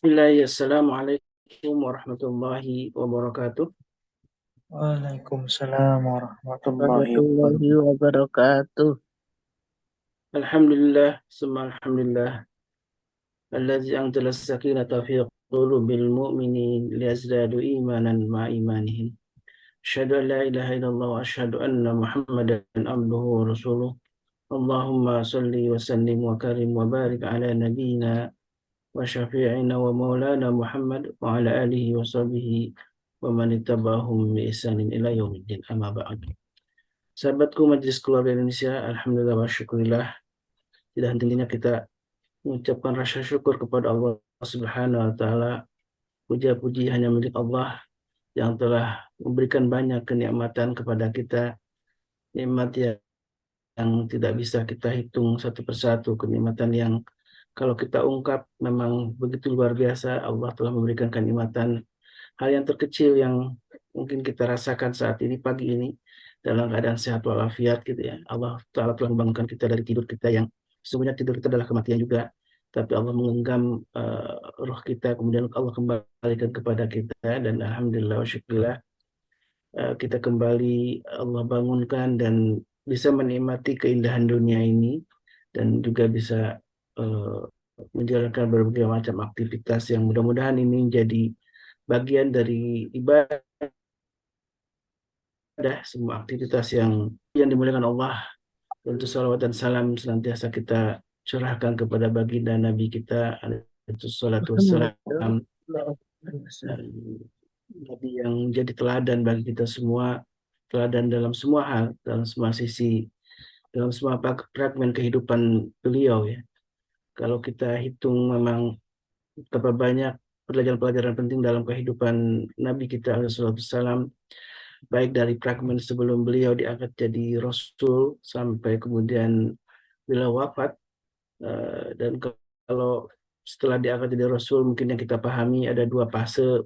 Bismillahirrahmanirrahim. Assalamualaikum warahmatullahi wabarakatuh. Waalaikumsalam warahmatullahi Warahmatullahi wabarakatuh. wabarakatuh. Alhamdulillah, summa alhamdulillah. Alladzi anzala sakinata fi qulubil mu'minin liyazdadu imanan ma imanihim. Asyhadu an la ilaha illallah wa asyhadu anna Muhammadan abduhu wa rasuluh. Allahumma salli wa sallim wa karim wa barik ala nabiyyina wa syafi'ina wa maulana Muhammad wa ala alihi wa sahbihi wa man ittaba'ahum bi ihsanin ila yaumiddin. Amma ba'd. Sahabatku Majelis Keluarga Indonesia, alhamdulillah wa syukurillah. Tidak henti-hentinya kita mengucapkan rasa syukur kepada Allah Subhanahu wa taala. Puja-puji hanya milik Allah yang telah memberikan banyak kenikmatan kepada kita, nikmat yang tidak bisa kita hitung satu persatu, kenikmatan yang kalau kita ungkap memang begitu luar biasa. Allah telah memberikan kenikmatan, hal yang terkecil yang mungkin kita rasakan saat ini, pagi ini, dalam keadaan sehat walafiat gitu ya. Allah Ta'ala telah membangunkan kita dari tidur kita yang sesungguhnya tidur kita adalah kematian juga. Tapi Allah menggenggam roh kita, kemudian Allah kembalikan kepada kita. Dan Alhamdulillah wa syukurillah, kita kembali Allah bangunkan dan bisa menikmati keindahan dunia ini. Dan juga bisa eh, menjalankan berbagai macam aktivitas yang mudah-mudahan ini menjadi bagian dari ibadah, semua aktivitas yang dimuliakan Allah. Tentu salawat dan salam senantiasa kita curahkan kepada baginda Nabi kita alaihi salatu wassalam, Nabi yang jadi teladan bagi kita semua, teladan dalam semua hal, dalam semua sisi, dalam semua fragmen kehidupan beliau ya. Kalau kita hitung memang betapa banyak pelajaran-pelajaran penting dalam kehidupan Nabi kita alaihi salatu wassalam, baik dari fragmen sebelum beliau diangkat jadi Rasul sampai kemudian beliau wafat. Dan kalau setelah diangkat jadi Rasul, mungkin yang kita pahami ada dua fase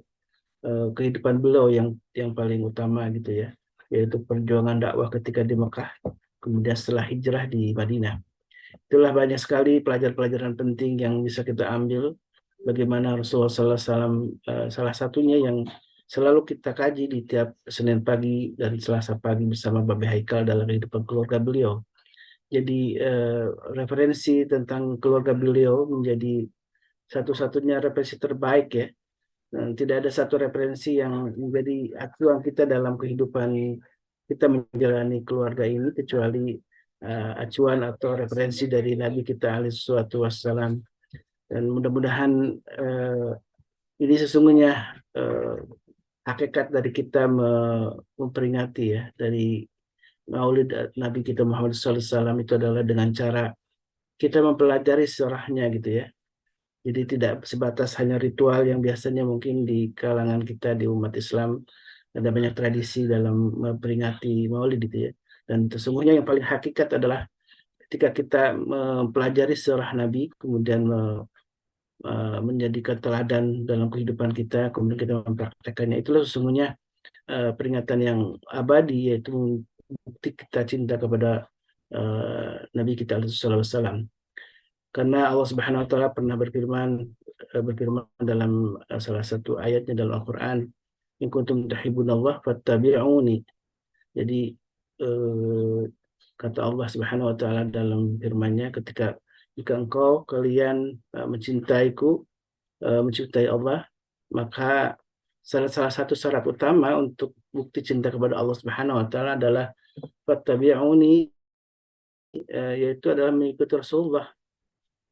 kehidupan beliau yang paling utama gitu ya, yaitu perjuangan dakwah ketika di Mekah, kemudian setelah hijrah di Madinah. Itulah banyak sekali pelajaran-pelajaran penting yang bisa kita ambil, bagaimana Rasulullah SAW, salah satunya yang selalu kita kaji di tiap Senin pagi dan Selasa pagi bersama Babe Haikal dalam kehidupan keluarga beliau. Jadi referensi tentang keluarga beliau menjadi satu-satunya referensi terbaik ya. Dan tidak ada satu referensi yang menjadi acuan kita dalam kehidupan kita menjalani keluarga ini kecuali acuan atau referensi dari Nabi kita alaihi wassalam. Dan mudah-mudahan uh, ini sesungguhnya uh, hakikat dari kita memperingati ya dari Maulid Nabi kita Muhammad SAW itu adalah dengan cara kita mempelajari sejarahnya gitu ya. Jadi tidak sebatas hanya ritual yang biasanya mungkin di kalangan kita di umat Islam ada banyak tradisi dalam memperingati Maulid gitu ya. Dan sesungguhnya yang paling hakikat adalah ketika kita mempelajari sejarah Nabi, kemudian menjadikan teladan dalam kehidupan kita, kemudian kita mempraktekannya. Itulah sesungguhnya peringatan yang abadi, yaitu bukti kita cinta kepada Nabi kita alaihi wasallam. Karena Allah Subhanahu wa taala pernah berfirman dalam salah satu ayatnya dalam Al-Qur'an, "In kuntum tuhibbunallah fattabi'uni." Jadi eh, kata Allah Subhanahu wa taala dalam firman-Nya, ketika jika engkau kalian mencintaiku, mencintai Allah, maka salah satu syarat utama untuk bukti cinta kepada Allah Subhanahu wa taala adalah fattabi'uni, yaitu adalah mengikuti Rasulullah.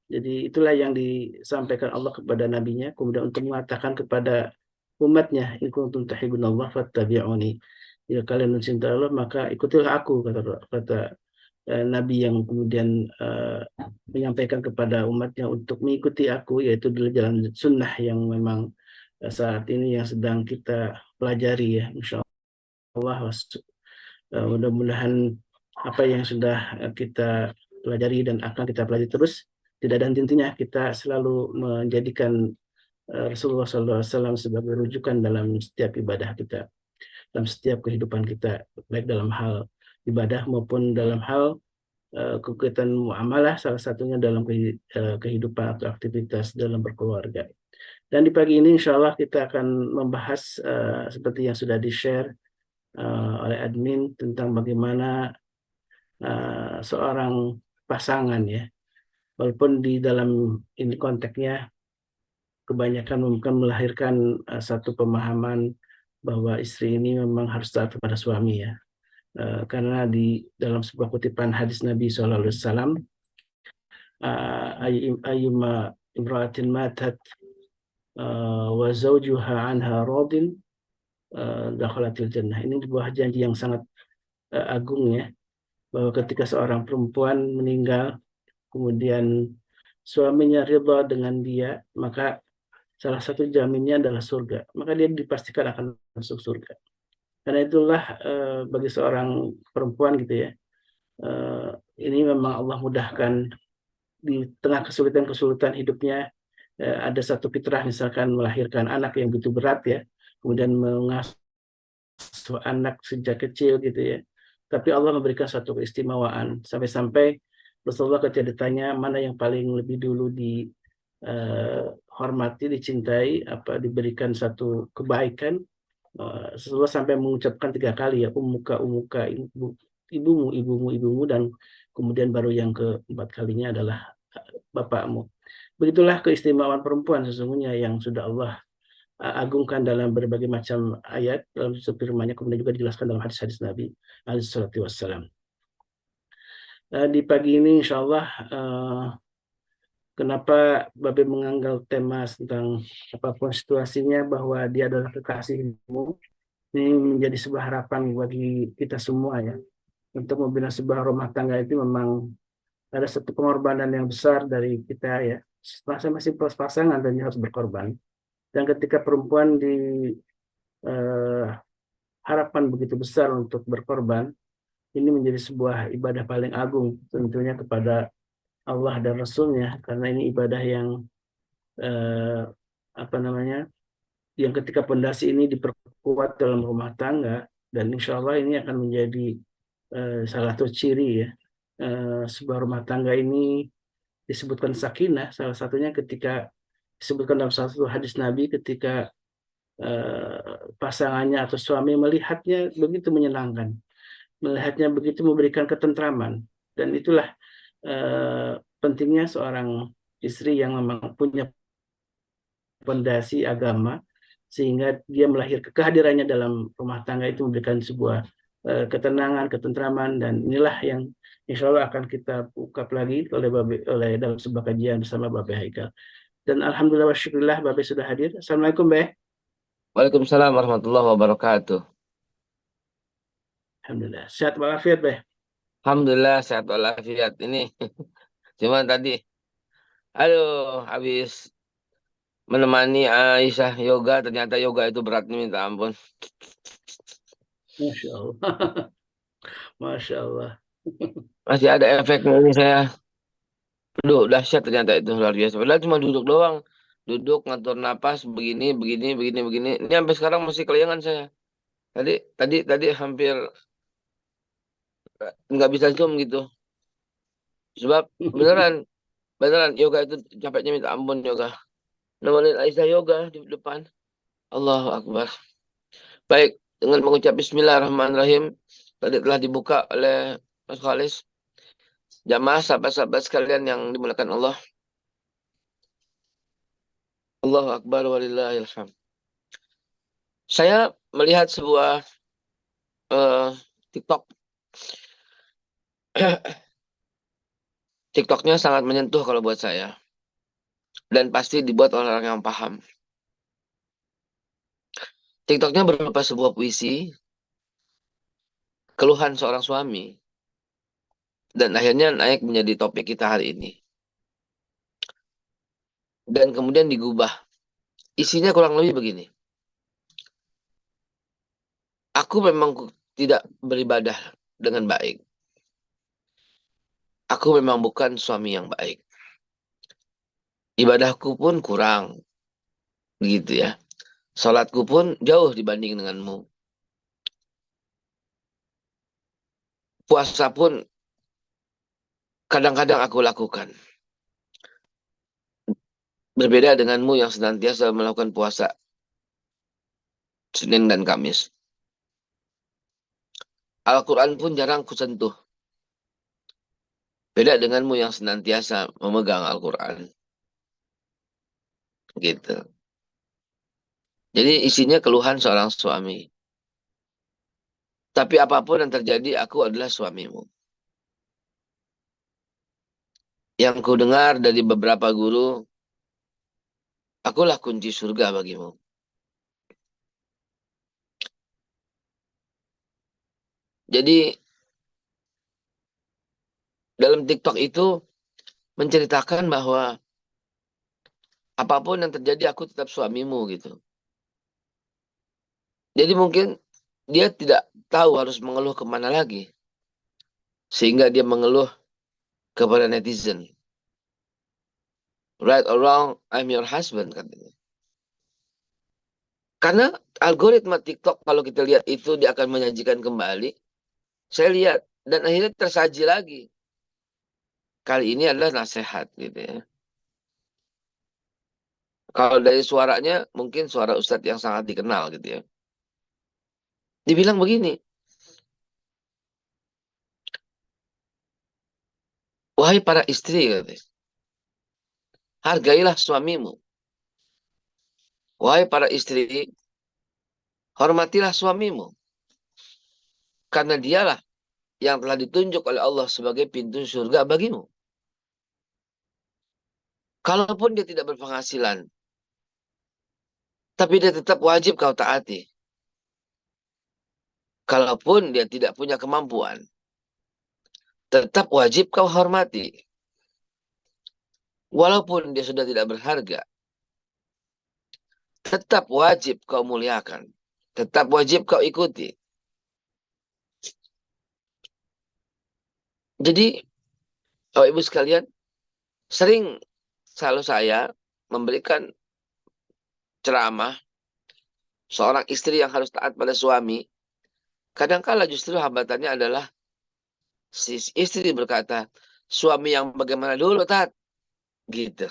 Jadi itulah yang disampaikan Allah kepada nabinya, kemudian untuk mengatakan kepada umatnya, in kuntum tuhibbunallah fattabi'uni. Jika kalian mencintai Allah, maka ikutilah aku, kata kata nabi yang kemudian menyampaikan kepada umatnya untuk mengikuti aku, yaitu di jalan sunnah yang memang saat ini yang sedang kita pelajari ya, insya Allah. Mudah-mudahan apa yang sudah kita pelajari dan akan kita pelajari terus, tidak ada henti-hentinya kita selalu menjadikan Rasulullah SAW sebagai rujukan dalam setiap ibadah kita, dalam setiap kehidupan kita, baik dalam hal ibadah maupun dalam hal kegiatan muamalah, salah satunya dalam kehidupan atau aktivitas dalam berkeluarga. Dan di pagi ini insya Allah kita akan membahas seperti yang sudah di-share oleh admin tentang bagaimana seorang pasangan ya, walaupun di dalam ini konteksnya kebanyakan mungkin melahirkan satu pemahaman bahwa istri ini memang harus taat kepada suami ya. Karena di dalam sebuah kutipan hadis Nabi SAW, ayyuma imra'atin matat wa zawjuha anha radin dakhalatil jannah. Ini sebuah janji yang sangat agung ya, bahwa ketika seorang perempuan meninggal kemudian suaminya ridha dengan dia, maka salah satu jaminnya adalah surga. Maka dia dipastikan akan masuk surga. Karena itulah bagi seorang perempuan gitu ya, eh, ini memang Allah mudahkan di tengah kesulitan-kesulitan hidupnya, ada satu fitrah misalkan melahirkan anak yang begitu berat ya, kemudian mengasuh anak sejak kecil gitu ya. Tapi Allah memberikan satu keistimewaan sampai-sampai Rasulullah ketika ditanya mana yang paling lebih dulu dihormati, dicintai, apa diberikan satu kebaikan, Rasulullah sampai mengucapkan 3 kali ya, umuka umuka, ibumu ibumu ibumu, dan kemudian baru yang keempat kalinya adalah bapakmu. Begitulah keistimewaan perempuan sesungguhnya yang sudah Allah agungkan dalam berbagai macam ayat dalam firman-Nya, kemudian juga dijelaskan dalam hadis-hadis Nabi alaihi salatu wassalam. Di pagi ini insya Allah kenapa Babe mengangkat tema tentang apapun situasinya bahwa dia adalah kekasihmu, ini menjadi sebuah harapan bagi kita semua ya. Untuk membina sebuah rumah tangga itu memang ada satu pengorbanan yang besar dari kita ya. Masing-masing pasangan dan harus berkorban. Dan ketika perempuan eh, harapan begitu besar untuk berkorban, ini menjadi sebuah ibadah paling agung tentunya kepada Allah dan Rasulnya, karena ini ibadah yang eh, apa namanya, yang ketika pondasi ini diperkuat dalam rumah tangga, dan insya Allah ini akan menjadi salah satu ciri ya, sebuah rumah tangga ini disebutkan sakinah, salah satunya ketika disebutkan dalam salah satu hadis Nabi ketika pasangannya atau suami melihatnya begitu menyenangkan, melihatnya begitu memberikan ketentraman, dan itulah pentingnya seorang istri yang memang punya fondasi agama, sehingga dia melahirkan kehadirannya dalam rumah tangga itu memberikan sebuah ketenangan, ketentraman, dan inilah yang insya Allah akan kita ungkap lagi oleh dalam sebuah kajian bersama Babe Haikal. Dan alhamdulillah wa syukurillah Babe sudah hadir. Assalamualaikum Be. Waalaikumsalam warahmatullahi wabarakatuh. Alhamdulillah. Sehat walafiat Be. Alhamdulillah sehat walafiat ini. Cuman tadi, aduh, habis menemani Aisyah yoga, ternyata yoga itu berat nih, minta ampun. Masya Allah. Masya Allah. Masih ada efeknya ini saya. Aduh, dahsyat ternyata itu luar biasa. Padahal cuma duduk doang. Duduk, ngatur napas, begini, begini, begini, begini. Ini sampai sekarang masih kelayangan saya. Tadi, tadi hampir nggak bisa zoom gitu. Sebab beneran, beneran yoga itu capeknya minta ampun yoga. Nemenin Aisyah yoga di depan. Allahu Akbar. Baik, dengan mengucap Bismillahirrahmanirrahim, tadi telah dibuka oleh Mas Khalis. Jamaah sahabat-sahabat sekalian yang dimuliakan Allah. Allahu Akbar walillahilham. Saya melihat sebuah TikTok. TikToknya sangat menyentuh kalau buat saya. Dan pasti dibuat oleh orang yang paham. TikToknya berupa sebuah puisi, keluhan seorang suami. Dan akhirnya naik menjadi topik kita hari ini. Dan kemudian digubah. Isinya kurang lebih begini. Aku memang tidak beribadah dengan baik. Aku memang bukan suami yang baik. Ibadahku pun kurang. Begitu ya. Salatku pun jauh dibanding denganmu. Puasa pun kadang-kadang aku lakukan. Berbeda denganmu yang senantiasa melakukan puasa Senin dan Kamis. Al-Quran pun jarang kusentuh. Beda denganmu yang senantiasa memegang Al-Quran. Gitu. Jadi isinya keluhan seorang suami. Tapi apapun yang terjadi, aku adalah suamimu. Yang ku dengar dari beberapa guru, akulah kunci surga bagimu. Jadi dalam TikTok itu menceritakan bahwa apapun yang terjadi aku tetap suamimu gitu. Jadi mungkin dia tidak tahu harus mengeluh kemana lagi. Sehingga dia mengeluh kepada netizen. Right or wrong, I'm your husband katanya. Karena algoritma TikTok kalau kita lihat itu dia akan menyajikan kembali. Saya lihat dan akhirnya tersaji lagi. Kali ini adalah nasihat gitu ya. Kalau dari suaranya mungkin suara ustadz yang sangat dikenal gitu ya. Dibilang begini, wahai para istri katanya, hargailah suamimu. Wahai para istri, hormatilah suamimu. Karena dialah yang telah ditunjuk oleh Allah sebagai pintu surga bagimu. Kalaupun dia tidak berpenghasilan, tapi dia tetap wajib kau taati. Kalaupun dia tidak punya kemampuan, tetap wajib kau hormati. Walaupun dia sudah tidak berharga, tetap wajib kau muliakan. Tetap wajib kau ikuti. Jadi, Bapak Ibu sekalian, sering selalu saya memberikan ceramah seorang istri yang harus taat pada suami. Kadangkala justru hambatannya adalah si istri berkata, suami yang bagaimana dulu, Tat? Gitu.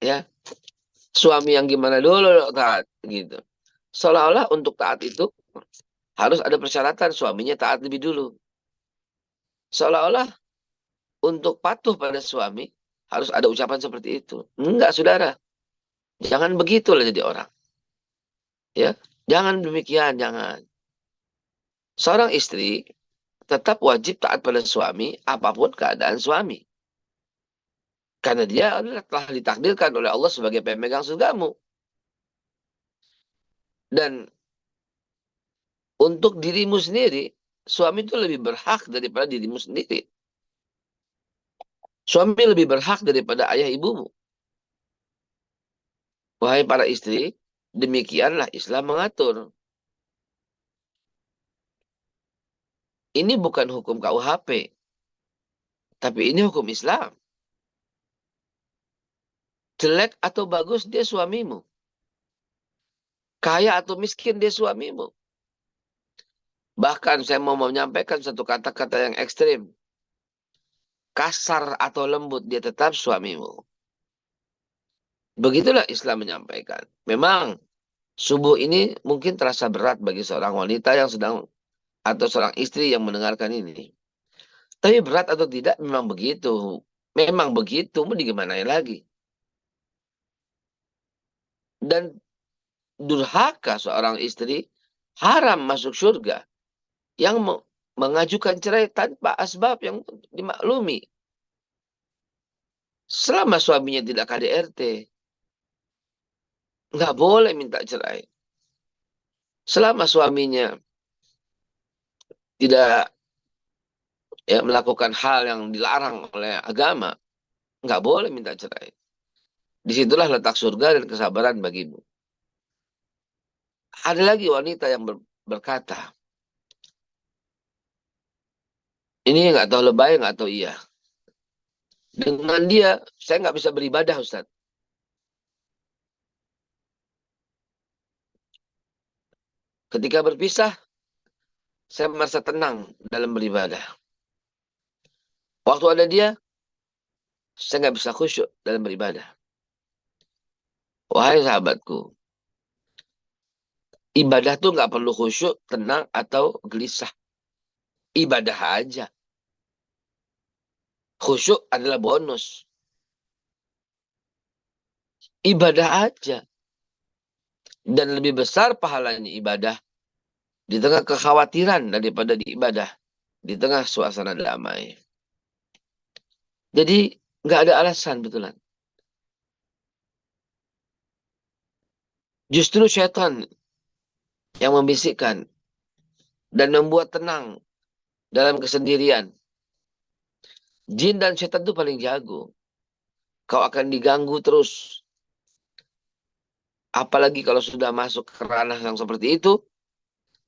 Ya, suami yang gimana dulu, Tat? Gitu. Seolah-olah untuk taat itu harus ada persyaratan suaminya taat lebih dulu. Seolah-olah untuk patuh pada suami harus ada ucapan seperti itu. Enggak, saudara. Jangan begitulah jadi orang. Ya, jangan demikian, jangan. Seorang istri tetap wajib taat pada suami apapun keadaan suami. Karena dia adalah telah ditakdirkan oleh Allah sebagai pemegang surgamu. Dan untuk dirimu sendiri, suami itu lebih berhak daripada dirimu sendiri. Suami lebih berhak daripada ayah ibumu. Wahai para istri, demikianlah Islam mengatur. Ini bukan hukum KUHP, tapi ini hukum Islam. Jelek atau bagus, dia suamimu. Kaya atau miskin, dia suamimu. Bahkan saya mau menyampaikan satu kata-kata yang ekstrim. Kasar atau lembut, dia tetap suamimu. Begitulah Islam menyampaikan. Memang subuh ini mungkin terasa berat bagi seorang wanita yang sedang atau seorang istri yang mendengarkan ini. Tapi berat atau tidak memang begitu. Memang begitu, mau digimanain lagi. Dan durhaka seorang istri haram masuk surga yang mengajukan cerai tanpa asbab yang dimaklumi. Selama suaminya tidak KDRT, nggak boleh minta cerai. Selama suaminya tidak melakukan hal yang dilarang oleh agama, nggak boleh minta cerai. Disitulah letak surga dan kesabaran bagimu. Ada lagi wanita yang berkata, ini nggak tahu lebay, nggak tahu iya. Dengan dia, saya nggak bisa beribadah, Ustaz. Ketika berpisah, saya merasa tenang dalam beribadah. Waktu ada dia, saya nggak bisa khusyuk dalam beribadah. Wahai sahabatku, ibadah tuh nggak perlu khusyuk, tenang, atau gelisah. Ibadah aja. Khusyuk adalah bonus. Ibadah aja. Dan lebih besar pahalanya ibadah di tengah kekhawatiran daripada di ibadah. Di tengah suasana damai. Jadi nggak ada alasan betulan. Justru syaitan yang membisikkan dan membuat tenang dalam kesendirian. Jin dan syaitan itu paling jago. Kau akan diganggu terus. Apalagi kalau sudah masuk ke ranah yang seperti itu,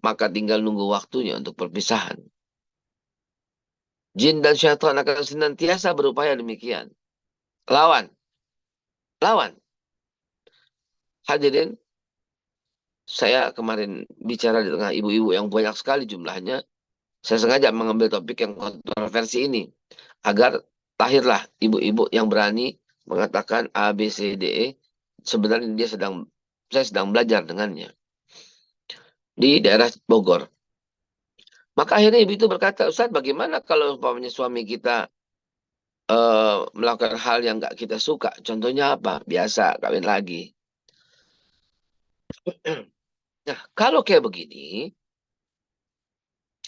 maka tinggal nunggu waktunya untuk perpisahan. Jin dan syaitan akan senantiasa berupaya demikian. Lawan. Lawan. Hadirin, saya kemarin bicara di tengah ibu-ibu yang banyak sekali jumlahnya. Saya sengaja mengambil topik yang kontroversi ini. Agar lahirlah ibu-ibu yang berani mengatakan A, B, C, D, E. Sebenarnya saya sedang belajar dengannya. Di daerah Bogor. Maka akhirnya ibu itu berkata, Ustaz, bagaimana kalau umpamanya suami kita melakukan hal yang nggak kita suka? Contohnya apa? Biasa, kawin lagi. Nah, kalau kayak begini,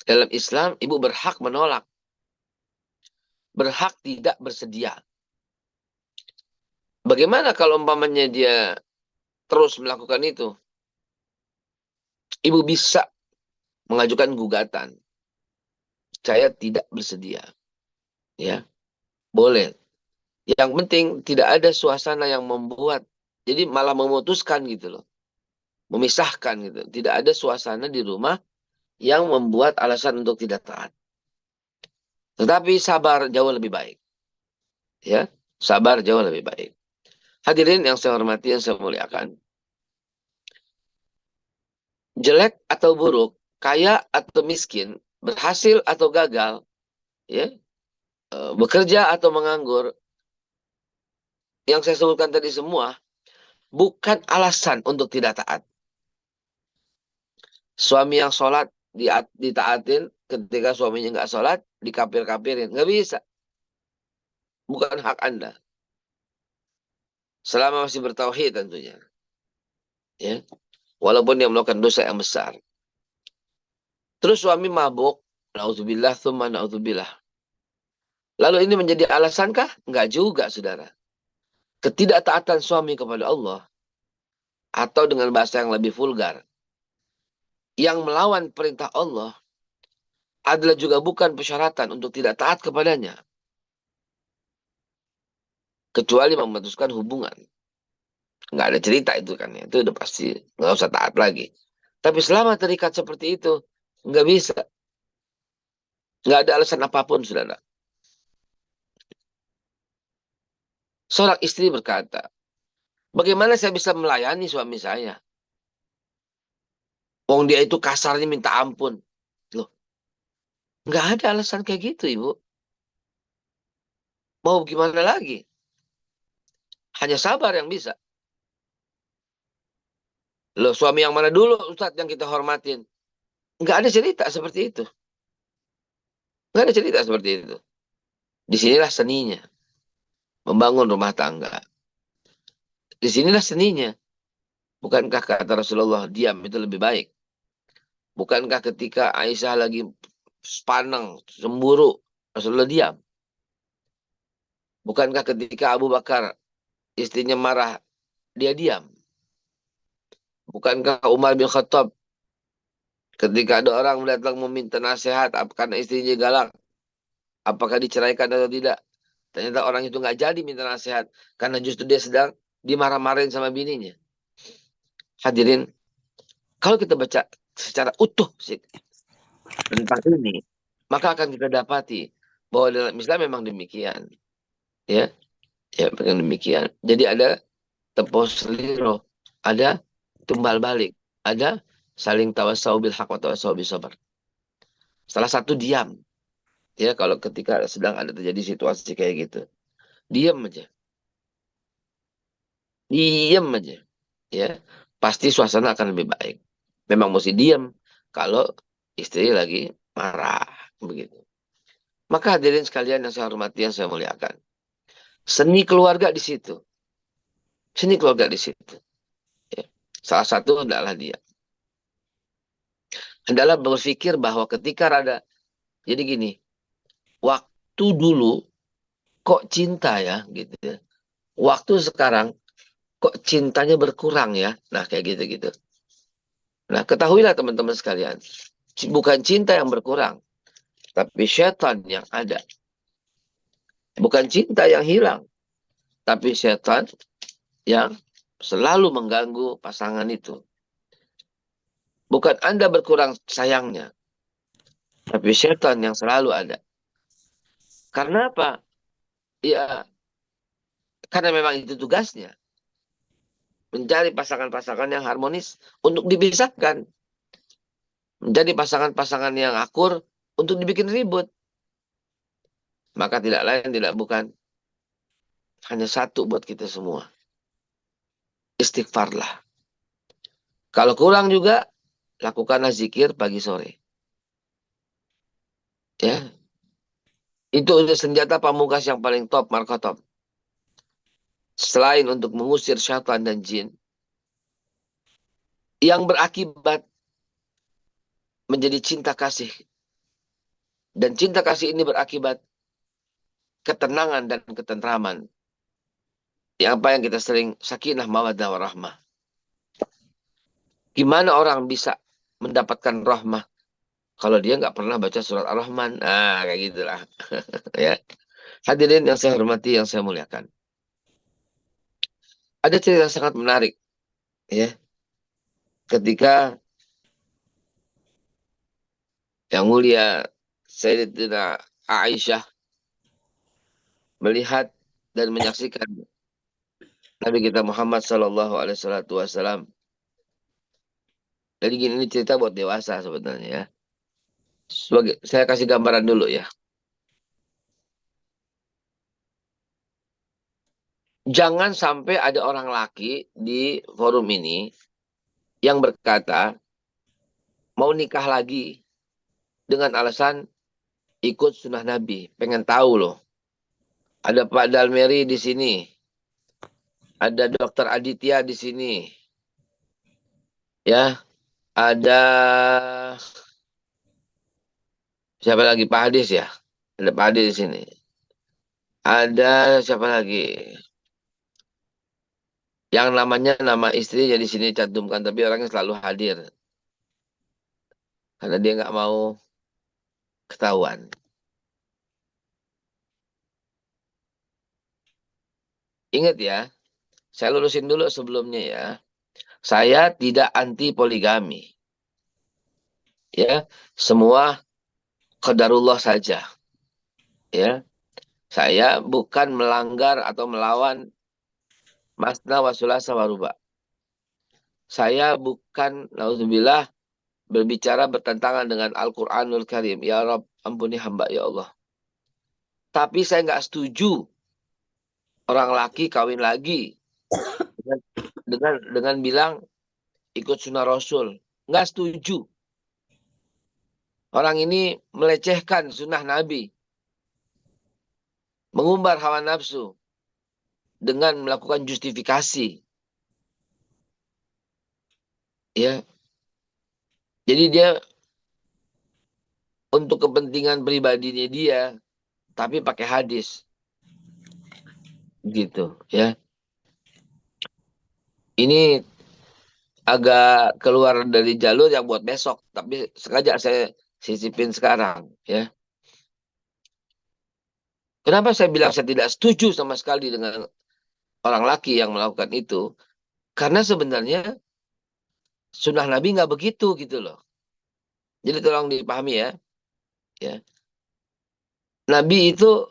dalam Islam, ibu berhak menolak. Berhak tidak bersedia. Bagaimana kalau umpamanya dia terus melakukan itu? Ibu bisa mengajukan gugatan. Saya tidak bersedia. Ya, boleh. Yang penting tidak ada suasana yang membuat. Jadi malah memutuskan gitu loh. Memisahkan gitu. Tidak ada suasana di rumah yang membuat alasan untuk tidak taat. Tetapi sabar jauh lebih baik. Ya, sabar jauh lebih baik. Hadirin yang saya hormati, yang saya muliakan. Jelek atau buruk, kaya atau miskin, berhasil atau gagal, ya, bekerja atau menganggur, yang saya sebutkan tadi semua, bukan alasan untuk tidak taat. Suami yang sholat ditaatin, ketika suaminya nggak sholat, dikapir-kapirin. Nggak bisa. Bukan hak Anda. Selama masih bertauhid tentunya. Ya. Walaupun dia melakukan dosa yang besar. Terus suami mabuk. Na'udzubillah, thumma na'udzubillah. Lalu ini menjadi alasankah? Enggak juga, saudara. Ketidaktaatan suami kepada Allah. Atau dengan bahasa yang lebih vulgar. Yang melawan perintah Allah. Adalah juga bukan persyaratan untuk tidak taat kepadanya. Kecuali memutuskan hubungan. Nggak ada cerita itu kan. Itu udah pasti. Nggak usah taat lagi. Tapi selama terikat seperti itu. Nggak bisa. Nggak ada alasan apapun, saudara. Seorang istri berkata, bagaimana saya bisa melayani suami saya? Wong dia itu kasarnya minta ampun. Loh, nggak ada alasan kayak gitu, Ibu. Mau gimana lagi? Hanya sabar yang bisa. Loh, suami yang mana dulu, Ustadz, yang kita hormatin? Nggak ada cerita seperti itu. Nggak ada cerita seperti itu. Disinilah seninya. Membangun rumah tangga. Disinilah seninya. Bukankah kata Rasulullah, diam itu lebih baik? Bukankah ketika Aisyah lagi panang, cemburu, Rasulullah diam? Bukankah ketika Abu Bakar istrinya marah, dia diam? Bukankah Umar bin Khattab ketika ada orang datang meminta nasihat karena istrinya galak, apakah diceraikan atau tidak? Ternyata orang itu nggak jadi minta nasihat karena justru dia sedang dimarah-marahin sama bininya. Hadirin, kalau kita baca secara utuh sih tentang ini, maka akan kita dapati bahwa dalam Islam memang demikian. Ya, ya memang demikian. Jadi ada tempo seliro, ada tumbal balik, ada saling tawasau bil haq wa tawasau bis sabar. Salah satu diam. Ya, kalau ketika sedang ada terjadi situasi kayak gitu. Diam aja. Diam aja. ya pasti suasana akan lebih baik. Memang mesti diam kalau istri lagi marah begitu. Maka hadirin sekalian yang saya hormati, yang saya muliakan, seni keluarga di situ, seni keluarga di situ. Ya. Salah satu adalah berpikir bahwa ketika ada, jadi gini, waktu dulu kok cinta ya gitu ya. Waktu sekarang kok cintanya berkurang ya. Nah kayak gitu-gitu. Nah ketahuilah teman-teman sekalian, bukan cinta yang berkurang, tapi setan yang ada. Bukan cinta yang hilang, tapi setan yang selalu mengganggu pasangan itu. Bukan Anda berkurang sayangnya, tapi setan yang selalu ada. Karena apa? Ya, karena memang itu tugasnya. Mencari pasangan-pasangan yang harmonis untuk dipisahkan. Menjadi pasangan-pasangan yang akur untuk dibikin ribut. Maka tidak lain, tidak bukan. Hanya satu buat kita semua. Istighfarlah. Kalau kurang juga, lakukanlah zikir pagi sore. Ya, itu udah senjata pamungkas yang paling top, markotop. Selain untuk mengusir syaitan dan jin, yang berakibat menjadi cinta kasih. Dan cinta kasih ini berakibat ketenangan dan ketentraman. Yang apa yang kita sering sakinah, mawaddah, warahmah. Gimana orang bisa mendapatkan rahmah kalau dia nggak pernah baca surat Ar-Rahman? Nah, kayak gitulah. Ya. Hadirin yang saya hormati, yang saya muliakan. Ada cerita sangat menarik, ya. Ketika yang mulia Sayyidatina Aisyah melihat dan menyaksikan Nabi kita Muhammad Sallallahu Alaihi Wasallam. Jadi gini, ini cerita buat dewasa sebenarnya ya. Saya kasih gambaran dulu ya. Jangan sampai ada orang laki di forum ini yang berkata mau nikah lagi dengan alasan ikut sunnah Nabi. Pengen tahu loh. Ada Pak Dalmeri di sini. Ada Dokter Aditya di sini. Ya, ada siapa lagi? Pak Hadis ya. Ada Pak Hadis di sini. Ada siapa lagi? Yang namanya nama istrinya di sini cantumkan, tapi orangnya selalu hadir. Karena dia nggak mau ketahuan. Ingat ya, saya lurusin dulu sebelumnya ya. Saya tidak anti poligami. Ya, semua qadarullah saja. Ya, saya bukan melanggar atau melawan masna wa sulasa wa ruba. Saya bukan, naudzubillah, berbicara bertentangan dengan Al-Quranul Karim. Ya Rabb, ampuni hamba ya Allah. Tapi saya nggak setuju orang laki kawin lagi dengan dengan bilang ikut sunnah Rasul. Nggak setuju. Orang ini melecehkan sunnah Nabi. Mengumbar hawa nafsu dengan melakukan justifikasi. Ya, jadi dia untuk kepentingan pribadinya dia, tapi pakai hadis. Gitu ya. Ini agak keluar dari jalur yang buat besok, tapi sengaja saya sisipin sekarang ya. Kenapa saya bilang saya tidak setuju sama sekali dengan orang laki yang melakukan itu? Karena sebenarnya sunnah Nabi nggak begitu gitu loh. Jadi tolong dipahami ya. Ya. Nabi itu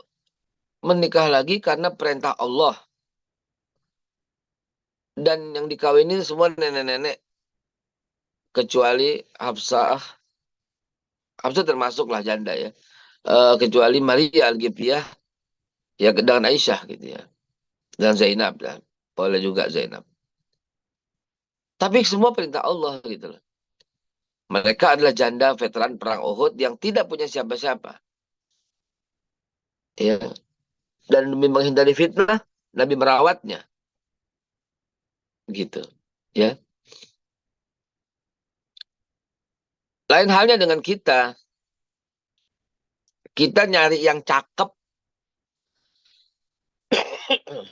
menikah lagi karena perintah Allah. Dan yang dikawinin semua nenek-nenek. Kecuali Hafsah. Hafsah termasuklah janda ya. Kecuali Maria Al-Qibtiyah. Ya dengan Aisyah gitu ya. Dan Zainab. Dan boleh juga Zainab. Tapi semua perintah Allah gitu loh. Mereka adalah janda veteran perang Uhud yang tidak punya siapa-siapa. Ya. Dan demi menghindari fitnah, Nabi merawatnya. Gitu. Ya. Lain halnya dengan kita. Kita nyari yang cakep.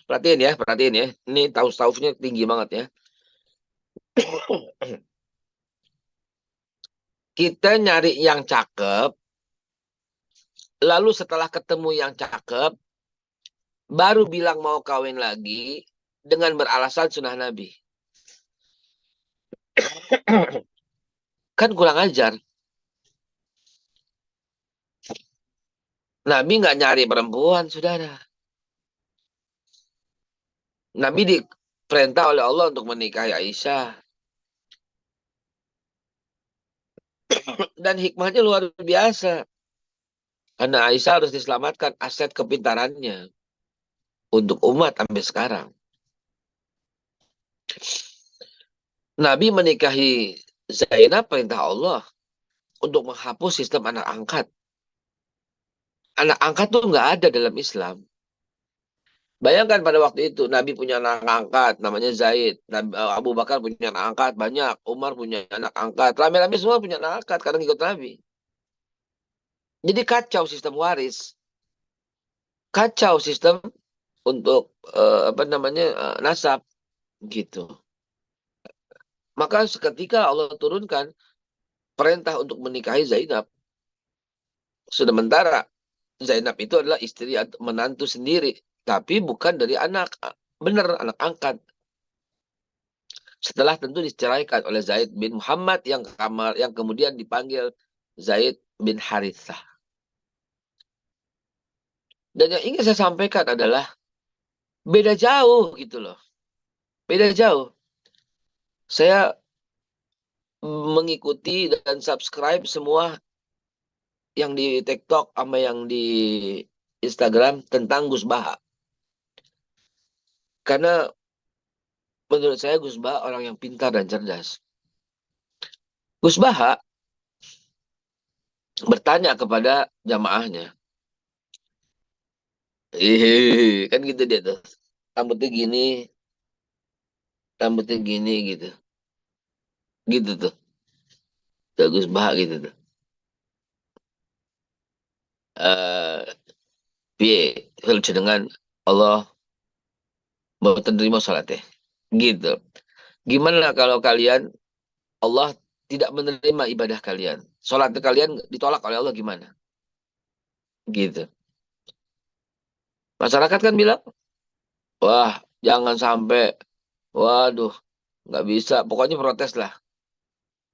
Perhatiin ya, perhatiin ya. Ini taus-tausnya tinggi banget ya. Kita nyari yang cakep, lalu setelah ketemu yang cakep, baru bilang mau kawin lagi dengan beralasan sunnah Nabi. Kan kurang ajar. Nabi nggak nyari perempuan, saudara. Nabi diperintah oleh Allah untuk menikahi Aisyah. Dan hikmahnya luar biasa. Karena Aisyah harus diselamatkan aset kepintarannya untuk umat sampai sekarang. Nabi menikahi Zainab perintah Allah untuk menghapus sistem anak angkat. Anak angkat tuh nggak ada dalam Islam. Bayangkan pada waktu itu Nabi punya anak angkat namanya Zaid. Abu Bakar punya anak angkat banyak. Umar punya anak angkat. Rame-rame semua punya anak angkat karena ikut Nabi. Jadi kacau sistem waris. Kacau sistem untuk apa namanya nasab gitu. Maka seketika Allah turunkan perintah untuk menikahi Zainab. Sementara Zainab itu adalah istri atau menantu sendiri, tapi bukan dari anak. Benar, anak angkat. Setelah tentu diceraikan oleh Zaid bin Muhammad yang kemudian dipanggil Zaid bin Harithah. Dan yang ingin saya sampaikan adalah beda jauh gitu loh. Beda jauh. Saya mengikuti dan subscribe semua yang di TikTok sama yang di Instagram tentang Gus Baha. Karena menurut saya Gus Baha orang yang pintar dan cerdas. Gus Baha bertanya kepada jamaahnya. Kan gitu dia tuh. Rambutnya gini, rambutnya gini gitu. Gitu tuh. Tuh Gus Baha gitu tuh. Eh, piye lucu dengan Allah mau terima salatnya. Gitu. Gimana kalau kalian Allah tidak menerima ibadah kalian? Salat kalian ditolak oleh Allah gimana? Gitu. Masyarakat kan bilang, wah jangan sampai, waduh nggak bisa. Pokoknya protes lah.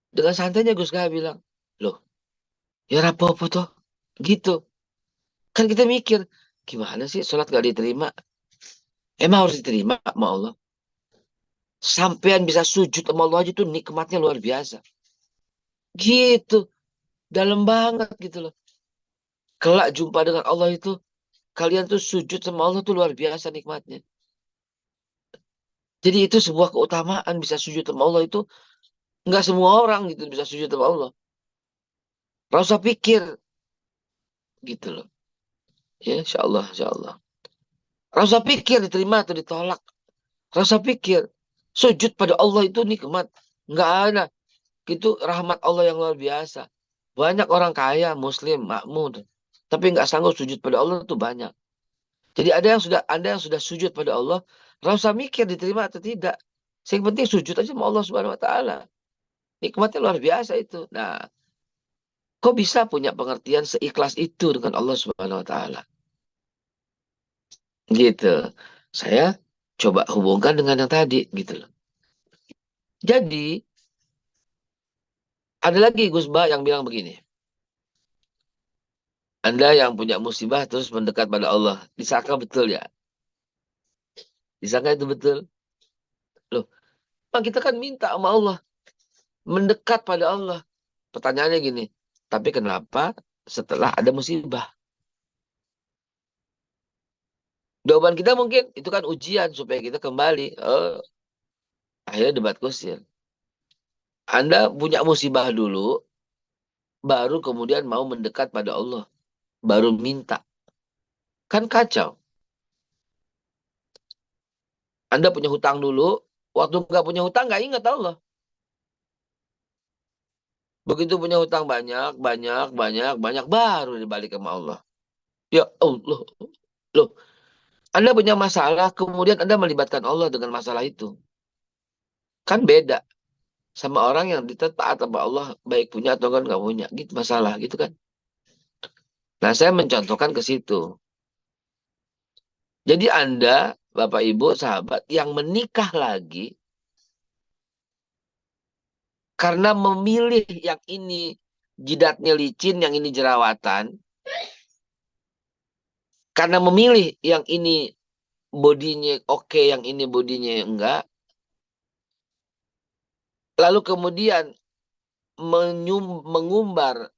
Dengan santainya Gus Baha bilang, loh ya apa-apa tuh. Gitu. Kan kita mikir, gimana sih sholat gak diterima? Emang harus diterima sama Allah? Sampean bisa sujud sama Allah aja tuh nikmatnya luar biasa. Gitu. Dalam banget gitu loh. Kelak jumpa dengan Allah itu, kalian tuh sujud sama Allah tuh luar biasa nikmatnya. Jadi itu sebuah keutamaan bisa sujud sama Allah itu. Nggak semua orang gitu bisa sujud sama Allah. Rasa pikir gitu loh. Ya, insya Allah, insya Allah. Rasa pikir diterima atau ditolak. Rasa pikir. Sujud pada Allah itu nikmat. Nggak ada. Itu rahmat Allah yang luar biasa. Banyak orang kaya, muslim, makmur. Tapi nggak sanggup sujud pada Allah itu banyak. Jadi ada yang sudah sujud pada Allah, nggak usah mikir diterima atau tidak. Yang penting sujud aja sama Allah Subhanahu Wa Taala. Nikmatnya luar biasa itu. Nah, kok bisa punya pengertian seikhlas itu dengan Allah Subhanahu Wa Taala? Gitu. Saya coba hubungkan dengan yang tadi, gitu loh. Jadi ada lagi Gus Ba yang bilang begini. Anda yang punya musibah terus mendekat pada Allah. Disangka betul ya? Disangka itu betul? Loh, Pak, kita kan minta sama Allah. Mendekat pada Allah. Pertanyaannya gini. Tapi kenapa setelah ada musibah? Jawaban kita mungkin itu kan ujian supaya kita kembali. Oh, akhirnya debat kusir. Anda punya musibah dulu, baru kemudian mau mendekat pada Allah. Baru minta. Kan kacau. Anda punya hutang dulu, waktu nggak punya hutang nggak ingat Allah. Begitu punya hutang banyak, banyak, banyak, banyak, baru dibalik sama Allah. Ya Allah. Loh, Anda punya masalah, kemudian Anda melibatkan Allah dengan masalah itu. Kan beda sama orang yang taat sama Allah, baik punya atau kan nggak punya. Gitu masalah, gitu kan. Nah, saya mencontohkan ke situ. Jadi Anda, Bapak Ibu, sahabat, yang menikah lagi, karena memilih yang ini jidatnya licin, yang ini jerawatan, karena memilih yang ini bodinya oke, yang ini bodinya enggak, lalu kemudian mengumbar,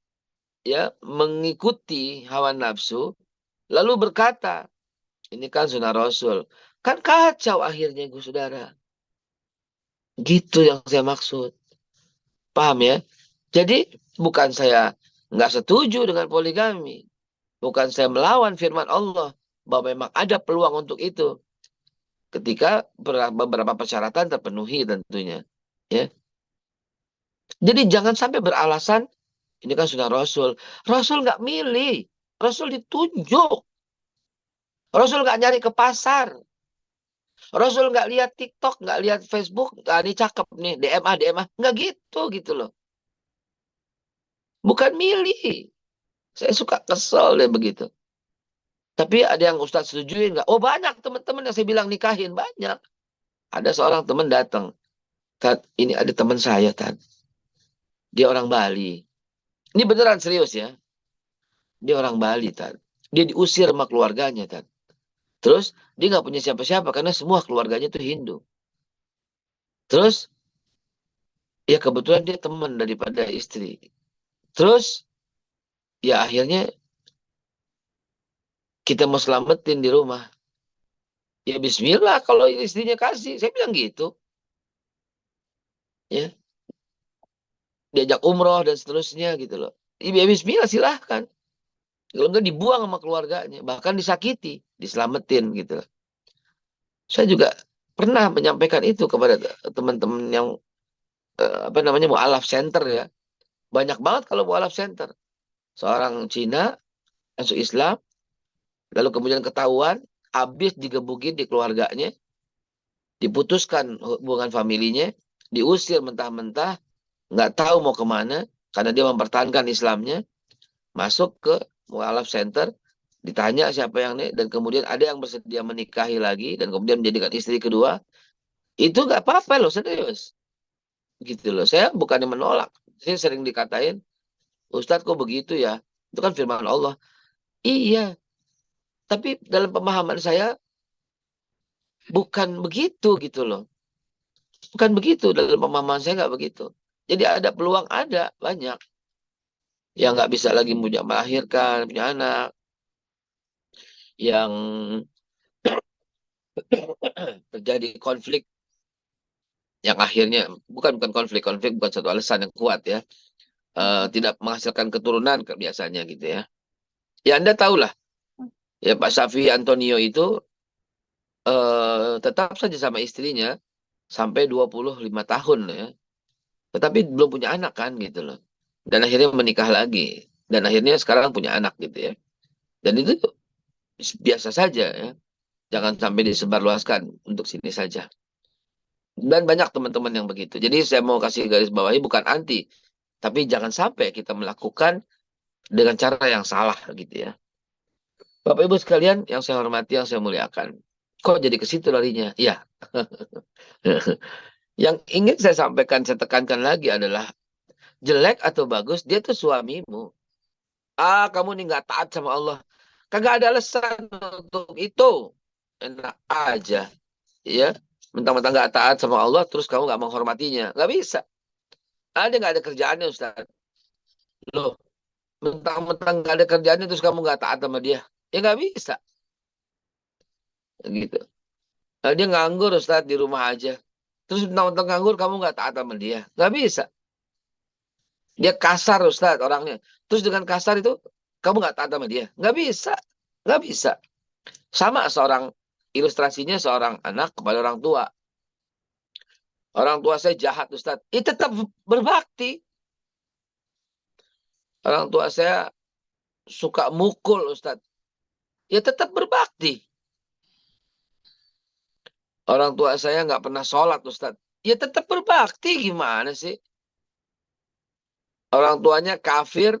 ya, mengikuti hawa nafsu, lalu berkata, ini kan sunnah Rasul. Kan kacau akhirnya, Gus Saudara. Gitu yang saya maksud. Paham ya? Jadi bukan saya nggak setuju dengan poligami. Bukan saya melawan firman Allah bahwa memang ada peluang untuk itu. Ketika beberapa persyaratan terpenuhi tentunya. Ya. Jadi jangan sampai beralasan, ini kan sudah Rasul. Rasul nggak milih. Rasul ditunjuk. Rasul nggak nyari ke pasar. Rasul nggak lihat TikTok, nggak lihat Facebook, ah, ini cakep nih, DMA, DMA. Nggak gitu loh. Bukan milih. Saya suka kesel deh begitu. Tapi ada yang Ustadz setujuin nggak? Oh banyak teman-teman yang saya bilang nikahin, banyak. Ada seorang teman datang. Tad, ini ada teman saya, Tad. Dia orang Bali. Ini beneran serius ya. Dia orang Bali, Tad. Dia diusir sama keluarganya, Tad. Terus dia nggak punya siapa-siapa karena semua keluarganya itu Hindu. Terus ya kebetulan dia teman daripada istri. Terus ya akhirnya kita mau selamatin di rumah. Ya bismillah kalau istrinya kasih. Saya bilang gitu. Ya, diajak umroh dan seterusnya gitu loh. Ya bismillah silahkan. Kalau enggak dibuang sama keluarganya. Bahkan disakiti. Diselamatin gitu loh. Saya juga pernah menyampaikan itu kepada teman-teman yang apa namanya mualaf center ya. Banyak banget kalau mualaf center. Seorang Cina masuk Islam, lalu kemudian ketahuan, habis digebukin di keluarganya, diputuskan hubungan familinya, diusir mentah-mentah, nggak tahu mau kemana, karena dia mempertahankan Islamnya, masuk ke mualaf center, ditanya siapa yang ini, dan kemudian ada yang bersedia menikahi lagi, dan kemudian menjadikan istri kedua, itu nggak apa-apa loh, serius. Gitu loh. Saya bukannya menolak. Saya sering dikatain, Ustadz kok begitu ya? Itu kan firman Allah. Iya, tapi dalam pemahaman saya bukan begitu gitu loh. Bukan begitu, dalam pemahaman saya nggak begitu. Jadi ada peluang, ada banyak. Yang nggak bisa lagi punya melahirkan, punya anak. Yang terjadi konflik, yang akhirnya, bukan konflik, konflik bukan satu alasan yang kuat ya. Tidak menghasilkan keturunan biasanya gitu ya. Ya Anda tahulah, ya Pak Safi Antonio itu tetap saja sama istrinya sampai 25 tahun ya. Tetapi belum punya anak kan gitu loh. Dan akhirnya menikah lagi. Dan akhirnya sekarang punya anak gitu ya. Dan itu biasa saja ya. Jangan sampai disebarluaskan untuk sini saja. Dan banyak teman-teman yang begitu. Jadi saya mau kasih garis bawahi bukan anti. Tapi jangan sampai kita melakukan dengan cara yang salah gitu ya. Bapak Ibu sekalian yang saya hormati, yang saya muliakan. Kok jadi ke situ larinya? Iya. Yang ingin saya sampaikan, saya tekankan lagi adalah jelek atau bagus, dia tuh suamimu. Ah, kamu nih nggak taat sama Allah. Kagak ada alasan untuk itu. Enak aja. Ya. Mentang-mentang nggak taat sama Allah, terus kamu nggak menghormatinya. Nggak bisa. Ada nggak ada kerjaannya, Ustaz? Loh, mentang-mentang nggak ada kerjaannya, terus kamu nggak taat sama dia. Ya nggak bisa. Gitu. Nah, dia nganggur, Ustaz, di rumah aja. Terus mentang-mentang nganggur, kamu nggak taat sama dia. Nggak bisa. Dia kasar Ustaz orangnya. Terus dengan kasar itu kamu nggak taat sama dia? Nggak bisa. Nggak bisa. Sama seorang ilustrasinya seorang anak kepada orang tua. Orang tua saya jahat Ustaz. Tetap berbakti. Orang tua saya suka mukul Ustaz. Ya tetap berbakti. Orang tua saya nggak pernah sholat Ustaz. Ya tetap berbakti gimana sih? Orang tuanya kafir,